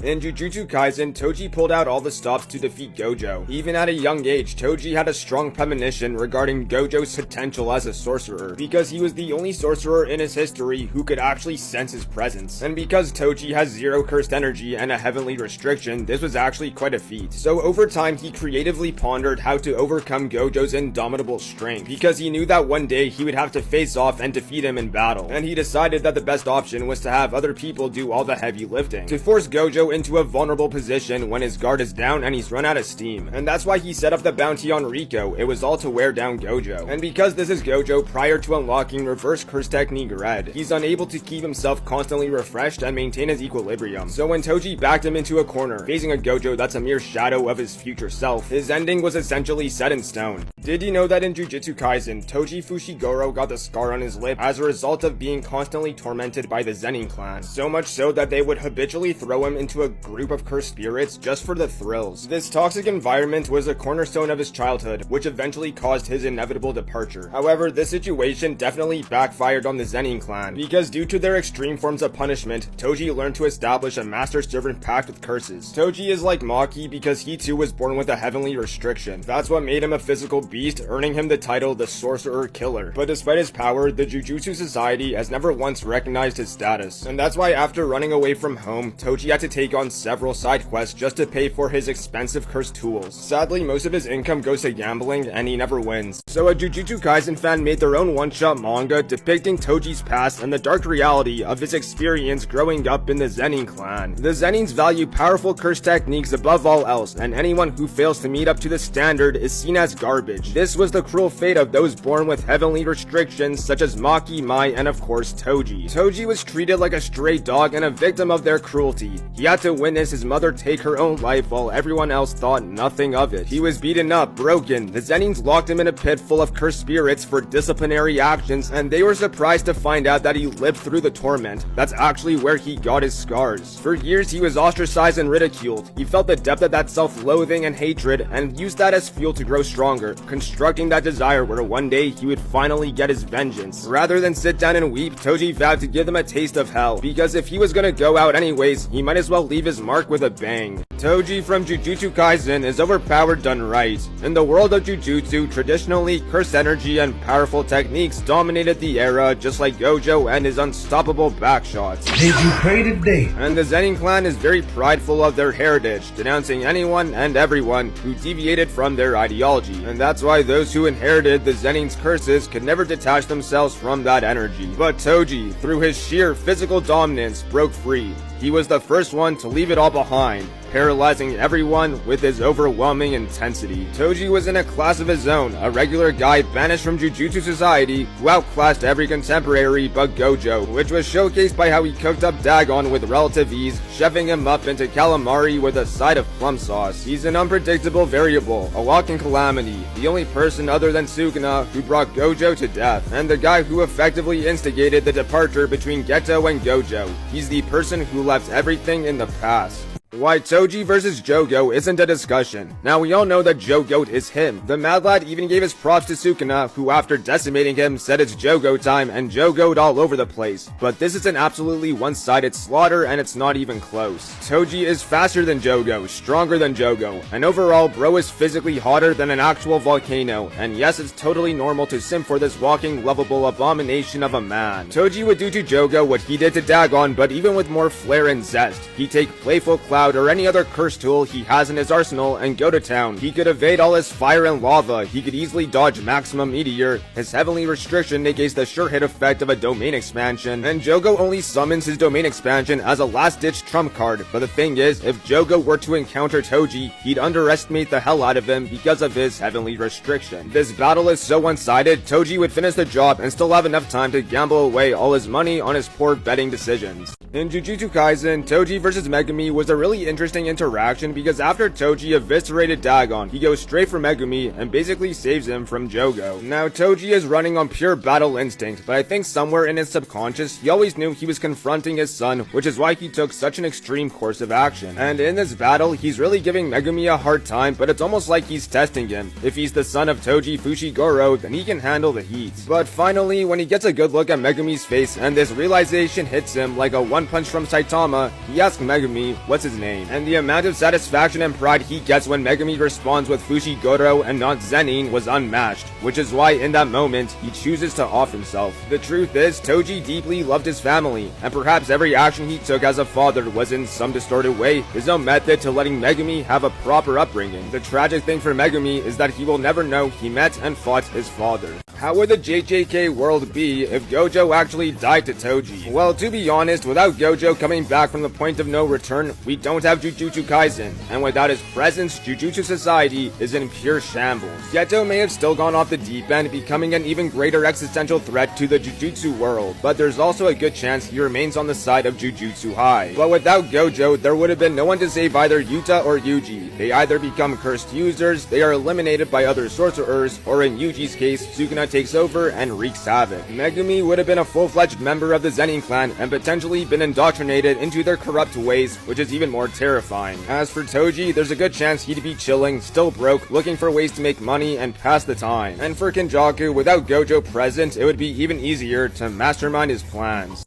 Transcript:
In Jujutsu Kaisen, Toji pulled out all the stops to defeat Gojo. Even at a young age, Toji had a strong premonition regarding Gojo's potential as a sorcerer, because he was the only sorcerer in his history who could actually sense his presence. And because Toji has zero cursed energy and a heavenly restriction, this was actually quite a feat. So over time, he creatively pondered how to overcome Gojo's indomitable strength, because he knew that one day he would have to face off and defeat him in battle. And he decided that the best option was to have other people do all the heavy lifting, to force Gojo into a vulnerable position when his guard is down and he's run out of steam. And that's why he set up the bounty on Rico. It was all to wear down Gojo. And because this is Gojo prior to unlocking reverse curse technique Red, he's unable to keep himself constantly refreshed and maintain his equilibrium. So when Toji backed him into a corner, facing a Gojo that's a mere shadow of his future self, his ending was essentially set in stone. Did you know that in Jujutsu Kaisen, Toji Fushiguro got the scar on his lip as a result of being constantly tormented by the Zenin clan? So much so that they would habitually throw him into a group of cursed spirits just for the thrills. This toxic environment was a cornerstone of his childhood, which eventually caused his inevitable departure. However, this situation definitely backfired on the Zenin clan, because due to their extreme forms of punishment, Toji learned to establish a master-servant pact with curses. Toji is like Maki because he too was born with a heavenly restriction. That's what made him a physical beast, earning him the title the Sorcerer Killer. But despite his power, the Jujutsu Society has never once recognized his status. And that's why after running away from home, Toji had to take on several side quests just to pay for his expensive cursed tools. Sadly, most of his income goes to gambling, and he never wins. So a Jujutsu Kaisen fan made their own one-shot manga depicting Toji's past and the dark reality of his experience growing up in the Zenin clan. The Zenins value powerful curse techniques above all else, and anyone who fails to meet up to the standard is seen as garbage. This was the cruel fate of those born with heavenly restrictions such as Maki, Mai, and of course Toji. Toji was treated like a stray dog and a victim of their cruelty. He had to witness his mother take her own life while everyone else thought nothing of it. He was beaten up, broken. The Zenins locked him in a pit full of cursed spirits for disciplinary actions, and they were surprised to find out that he lived through the torment. That's actually where he got his scars. For years he was ostracized and ridiculed. He felt the depth of that self-loathing and hatred and used that as fuel to grow stronger, constructing that desire where one day he would finally get his vengeance. Rather than sit down and weep, Toji vowed to give them a taste of hell, because if he was gonna go out anyways, he might as well leave his mark with a bang. Toji from Jujutsu Kaisen is overpowered done right. In the world of Jujutsu, traditionally, cursed energy and powerful techniques dominated the era, just like Gojo and his unstoppable backshots. Did you pray today? And the Zenin clan is very prideful of their heritage, denouncing anyone and everyone who deviated from their ideology. And that's why those who inherited the Zenin's curses could never detach themselves from that energy. But Toji, through his sheer physical dominance, broke free. He was the first one to leave it all behind, paralyzing everyone with his overwhelming intensity. Toji was in a class of his own, a regular guy banished from Jujutsu Society who outclassed every contemporary but Gojo, which was showcased by how he cooked up Dagon with relative ease, chefing him up into calamari with a side of plum sauce. He's an unpredictable variable, a walking calamity, the only person other than Sukuna who brought Gojo to death, and the guy who effectively instigated the departure between Geto and Gojo. He's the person who left everything in the past. Why Toji versus Jogo isn't a discussion. Now we all know that Jogo is him. The Mad Lad even gave his props to Sukuna, who after decimating him said it's Jogo time and Jogo'd all over the place. But this is an absolutely one-sided slaughter and it's not even close. Toji is faster than Jogo, stronger than Jogo, and overall bro is physically hotter than an actual volcano. And yes, it's totally normal to simp for this walking lovable abomination of a man. Toji would do to Jogo what he did to Dagon, but even with more flair and zest. He'd take playful cloud or any other curse tool he has in his arsenal and go to town. He could evade all his fire and lava, he could easily dodge maximum meteor, his heavenly restriction negates the sure hit effect of a domain expansion, and Jogo only summons his domain expansion as a last-ditch trump card. But the thing is, if Jogo were to encounter Toji, he'd underestimate the hell out of him because of his heavenly restriction. This battle is so one-sided, Toji would finish the job and still have enough time to gamble away all his money on his poor betting decisions. In Jujutsu Kaisen, Toji vs Megumi was a really interesting interaction because after Toji eviscerated Dagon, he goes straight for Megumi and basically saves him from Jogo. Now Toji is running on pure battle instinct, but I think somewhere in his subconscious, he always knew he was confronting his son, which is why he took such an extreme course of action. And in this battle, he's really giving Megumi a hard time, but it's almost like he's testing him. If he's the son of Toji Fushiguro, then he can handle the heat. But finally, when he gets a good look at Megumi's face and this realization hits him like a one punch from Saitama, he asks Megumi what's his name, and the amount of satisfaction and pride he gets when Megumi responds with Fushiguro and not Zenin was unmatched, which is why in that moment, he chooses to off himself. The truth is, Toji deeply loved his family, and perhaps every action he took as a father was in some distorted way his own method to letting Megumi have a proper upbringing. The tragic thing for Megumi is that he will never know he met and fought his father. How would the JJK world be if Gojo actually died to Toji? Well, to be honest, without Gojo coming back from the point of no return, we don't have Jujutsu Kaisen, and without his presence, Jujutsu Society is in pure shambles. Geto may have still gone off the deep end, becoming an even greater existential threat to the Jujutsu world, but there's also a good chance he remains on the side of Jujutsu High. But without Gojo, there would have been no one to save either Yuta or Yuji. They either become cursed users, they are eliminated by other sorcerers, or in Yuji's case, Sukuna takes over and wreaks havoc. Megumi would have been a full-fledged member of the Zenin clan and potentially been indoctrinated into their corrupt ways, which is even more terrifying. As for Toji, there's a good chance he'd be chilling, still broke, looking for ways to make money and pass the time. And for Kenjaku, without Gojo present, it would be even easier to mastermind his plans.